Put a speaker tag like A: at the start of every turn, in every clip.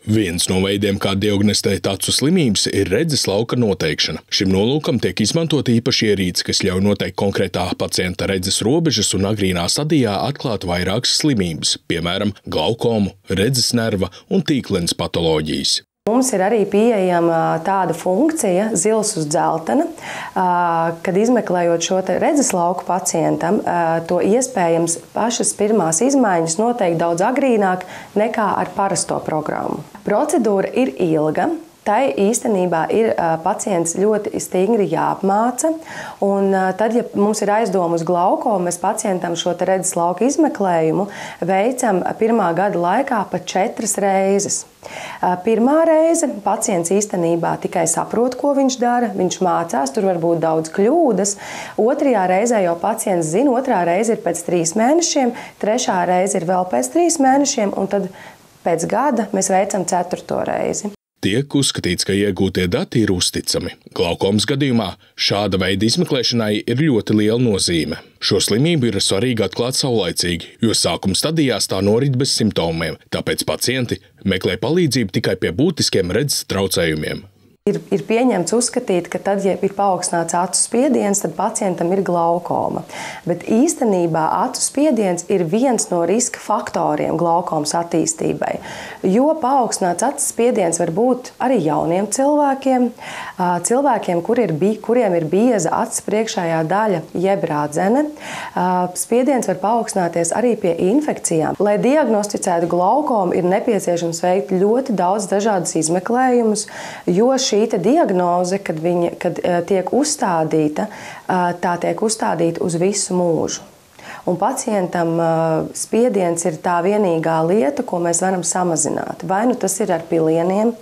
A: Viens no veidiem, kā diagnostēt acu slimības, ir redzes lauka noteikšana. Šim nolūkam tiek izmantot īpaši ierīce, kas ļauj noteikt konkrētā pacienta redzes robežas un agrīnā stadijā atklāt vairākas slimības, piemēram, glaukomu, redzes nerva un tīklenes patoloģijas.
B: Mums ir arī pieejama tāda funkcija, zils uz dzeltena, kad izmeklējot šo redzes lauku pacientam, to iespējams pašas pirmās izmaiņas noteikt daudz agrīnāk nekā ar parasto programmu. Procedūra ir ilga. Tai īstenībā ir pacients ļoti stingri jāapmāca, un tad, ja mums ir aizdoma uz glaukomu, mēs pacientam šo redzes lauka izmeklējumu veicam pirmā gada laikā pat 4 reizes. Pirmā reize pacients īstenībā tikai saprot, ko viņš dara, viņš mācās, tur var būt daudz kļūdas. Otrajā reizē jau pacients zina, otrā reize ir pēc 3 mēnešiem, trešā reize ir vēl pēc 3 mēnešiem, un tad pēc gada mēs veicam 4. reizi.
A: Tiek uzskatīts, ka iegūtie dati ir uzticami. Glaukomas gadījumā šāda veida izmeklēšanai ir ļoti liela nozīme. Šo slimību ir svarīgi atklāt saulaicīgi, jo sākuma stadijās tā norit bez simptomiem, tāpēc pacienti meklē palīdzību tikai pie būtiskiem redzes traucējumiem.
B: Ir pieņemts uzskatīt, ka tad, ja ir paaugstināts acu spiediens, tad pacientam ir glaukoma. Bet īstenībā acu spiediens ir viens no riska faktoriem glaukomas attīstībai. Jo paaugstināts acu spiediens var būt arī jauniem cilvēkiem, kuriem ir bieza acu priekšējā daļa jeb radzene. Spiediens var paaugstināties arī pie infekcijām. Lai diagnosticētu glaukomu, ir nepieciešams veikt ļoti daudz dažādas izmeklējumus, jo šī diagnoze, kad tiek uzstādīta, tā tiek uzstādīta uz visu mūžu. Un pacientam spiediens ir tā vienīgā lieta, ko mēs varam samazināt. Vai nu tas ir ar pilieniem,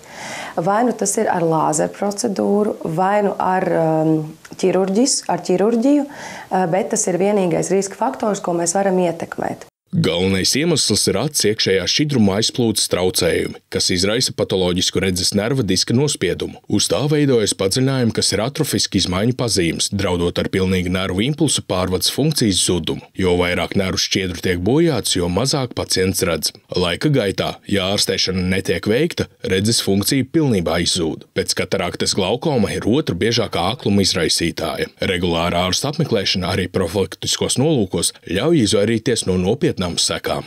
B: vai nu tas ir ar lāzeru procedūru, vai nu ar ķirurģiju, bet tas ir vienīgais riska faktors, ko mēs varam ietekmēt.
A: Galvenais iemesls ir acu iekšējā šķidruma aizplūdes traucējumi, kas izraisa patoloģisku redzes nerva diska nospiedumu. Uz tā veidojas padziļinājumi, kas ir atrofiski izmaiņu pazīmes, draudot ar pilnīgi nervu impulsu pārvades funkcijas zudumu. Jo vairāk nervu šķiedru tiek bojāts, jo mazāk pacients redz. Laika gaitā, ja ārstēšana netiek veikta, redzes funkcija pilnībā izzūd. Pēc kataraktas glaukoma ir otra biežākā akluma izraisītāja. Regulāra ārsta apmeklēšana arī profilaktiskos nolūkos ļauj izvairīties no nopietnām sekām.